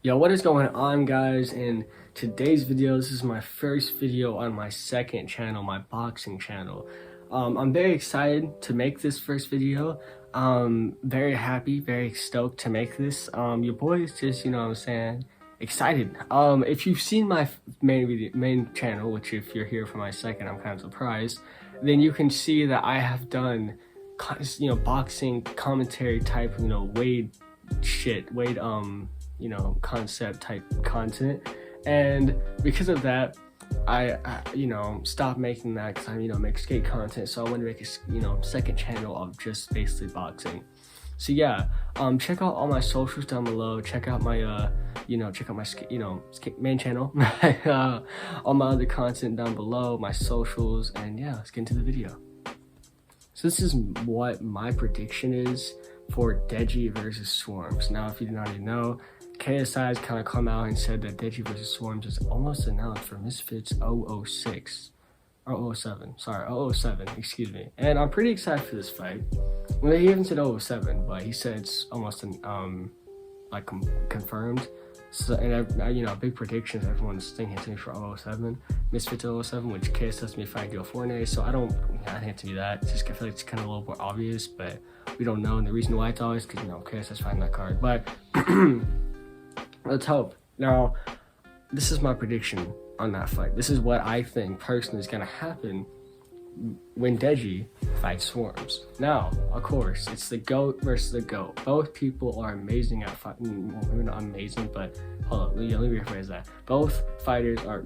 Yo, what is going on, guys? In today's video, this is my first video on my second channel, my boxing channel. I'm very excited to make this first video. Very happy, very stoked to make this. Your boy is just, what I'm saying, excited. If you've seen my main channel, which if you're here for my second, I'm kind of surprised, then you can see that I have done, boxing commentary type, Wade concept type content, and because of that I stopped making that because I make skate content. So I want to make a second channel of just basically boxing. So yeah, check out all my socials down below. Check out my check out my main channel, all my other content down below, my socials, and yeah, let's get into the video. So this is what my prediction is for Deji versus Swarmz. Now, if you did not already know, KSI has kind of come out and said that Deji vs Swarmz is almost announced for Misfits 006. Or 007, sorry, 007, excuse me. And I'm pretty excited for this fight. Well, he hasn't said 007, but he said it's almost confirmed. So, and a big prediction is everyone's thinking it's for 007, Misfits 007, which KSI may fight Gil Fortnite. So I think it to be that. It's just, I feel like it's kind of a little more obvious, but we don't know. And the reason why it's always because KSI's fighting that card. But let's hope. Now, this is my prediction on that fight. This is what I think personally is gonna happen when Deji fights Swarmz. Now, of course, it's the GOAT versus the GOAT. Both people are amazing at fighting. Well, maybe not amazing, but hold on, let me rephrase that. Both fighters are,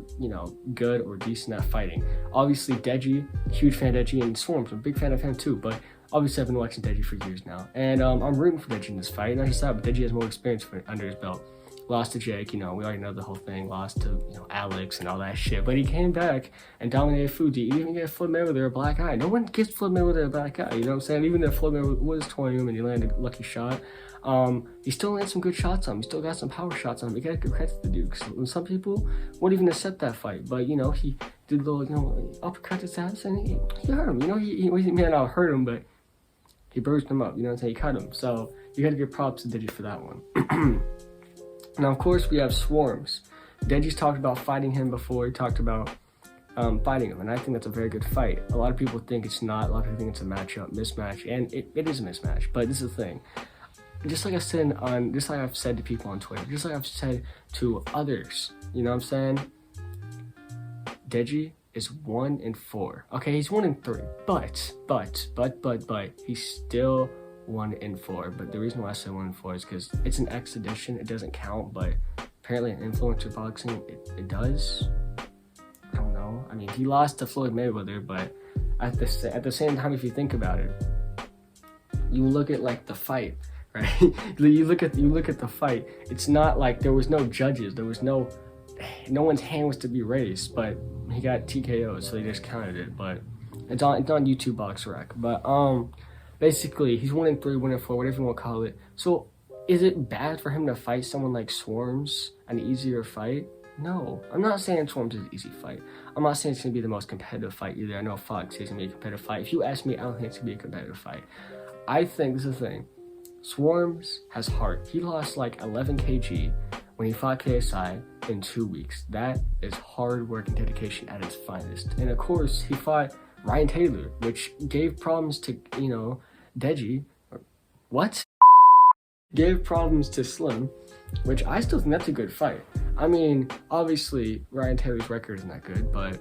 good or decent at fighting. Obviously, Deji, huge fan of Deji, and Swarmz, I'm a big fan of him too, but obviously I've been watching Deji for years now. And I'm rooting for Deji in this fight. Not just that, but Deji has more experience under his belt. Lost to Jake, we already know the whole thing. Lost to, Alex and all that shit. But he came back and dominated Fuji. He even get Floyd Mayweather a black eye. No one gets Floyd Mayweather a black eye, you know what I'm saying? Even if Floyd Mayweather was toying him and he landed a lucky shot, he still landed some good shots on him. He still got some power shots on him. You gotta give credit to the dude. Cause some people won't even accept that fight. But, he did a little, uppercut his ass and he hurt him. He may not hurt him, but he bruised him up. You know what I'm saying? He cut him. So you gotta give props to Deji for that one. Now, of course, we have Swarmz. Deji's talked about fighting him before. He talked about fighting him, and I think that's a very good fight. A lot of people think it's not. A lot of people think it's a mismatch, and it is a mismatch. But this is the thing. Just like I've said to people on Twitter, just like I've said to others, you know what I'm saying? Deji is 1-4. Okay, he's 1-3, but he's still 1-4. But the reason why I say 1-4 is because it's an X edition. It doesn't count, but apparently in influencer boxing it does. I don't know. I mean, he lost to Floyd Mayweather, but at the same time, if you think about it, you look at the fight, right? you look at the fight. It's not like there was no judges. There was no one's hand was to be raised, but he got TKO'd, so they just counted it. But it's on YouTube Box Rec. But basically, he's 1-3, 1-4, whatever you want to call it. So, is it bad for him to fight someone like Swarmz, an easier fight? No. I'm not saying Swarmz is an easy fight. I'm not saying it's going to be the most competitive fight either. I know Fox says it's going to be a competitive fight. If you ask me, I don't think it's going to be a competitive fight. I think, this is the thing, Swarmz has heart. He lost 11 kg when he fought KSI in 2 weeks. That is hard work and dedication at its finest. And of course, he fought Ryan Taylor, which gave problems to, Deji. What? Gave problems to Slim, which I still think that's a good fight. I mean, obviously, Ryan Taylor's record isn't that good, but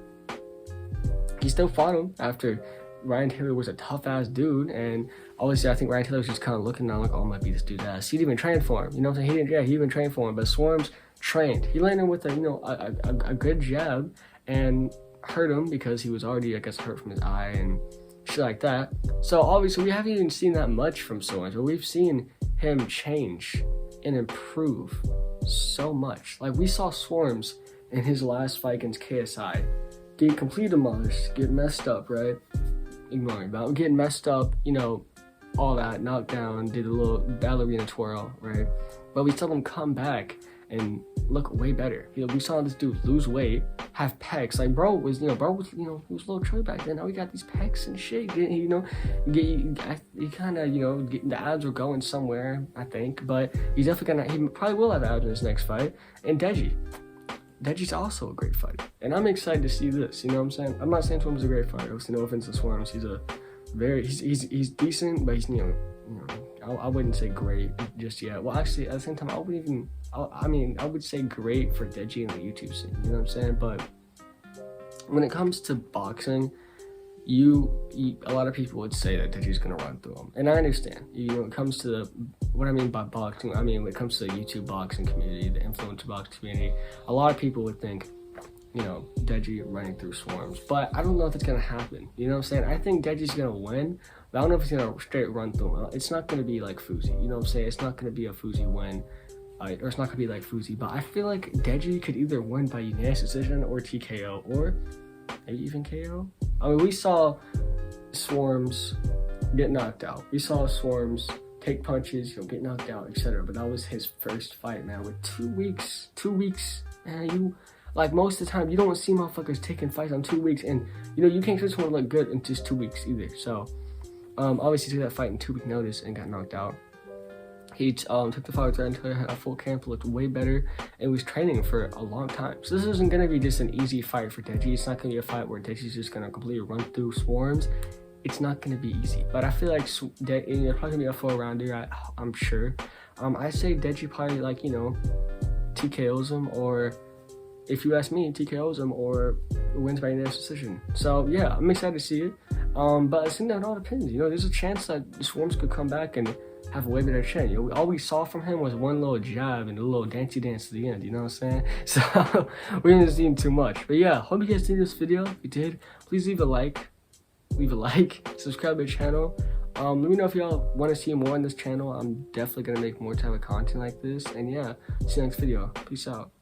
he still fought him after Ryan Taylor was a tough-ass dude, and obviously, I think Ryan Taylor was just kind of looking down like, oh, I might beat this dude's ass. He'd even trained for him, you know what I'm saying? He even trained for him, but Swarmz trained. He landed with a good jab, and hurt him because he was already, I guess, hurt from his eye and shit like that. So obviously we haven't even seen that much from Swarmz, but we've seen him change and improve so much. Like, we saw Swarmz in his last fight against KSI get complete demolished, get messed up, right? Ignoring that, getting messed up, all that, knocked down, did a little ballerina twirl, right? But we saw him come back and look way better. You know, we saw this dude lose weight, have pecs. Like, bro was, he was a little chubby back then. Now he got these pecs and shit. He kind of, the abs were going somewhere, I think. But he's definitely he probably will have abs in his next fight. And Deji's also a great fighter. And I'm excited to see this, you know what I'm saying? I'm not saying Swarmz is a great fighter. No offense to Swarmz. He's decent, but he's, I wouldn't say great just yet. Well, actually, at the same time, I would say great for Deji in the YouTube scene, you know what I'm saying? But when it comes to boxing, a lot of people would say that Deji's gonna run through him, and I understand. When it comes to what I mean by boxing, when it comes to the YouTube boxing community, the influencer boxing community, a lot of people would think, Deji running through Swarmz, but I don't know if it's gonna happen. You know what I'm saying? I think Deji's gonna win, but I don't know if he's gonna straight run through him. It's not gonna be like Fuzi. You know what I'm saying? It's not gonna be a Fuzi win. Or it's not gonna be like Fuzi, but I feel like Deji could either win by unanimous decision or TKO, or maybe even KO. We saw Swarmz get knocked out. We saw Swarmz take punches, get knocked out, etc. But that was his first fight, man. With 2 weeks, man, most of the time, you don't see motherfuckers taking fights on 2 weeks, and you can't expect someone to look good in just 2 weeks either. So, obviously, he took that fight in 2 week notice and got knocked out. He took the fight until he had a full camp, looked way better, and was training for a long time. So this isn't gonna be just an easy fight for Deji. It's not gonna be a fight where Deji's just gonna completely run through Swarmz. It's not gonna be easy, but I feel like it's probably gonna be a 4-rounder. I'm sure. I say Deji probably TKOs him, or if you ask me, TKOs him or wins by unanimous decision. So yeah, I'm excited to see it. But I think that all depends. There's a chance that Swarmz could come back and have a way better chin. All we saw from him was one little jab and a little dancey dance at the end, you know what I'm saying? So we didn't see him too much. But yeah, hope you guys did this video. If you did, please leave a like, subscribe to the channel. Let me know if y'all want to see more on this channel. I'm definitely gonna make more type of content like this. And yeah, see you next video. Peace out.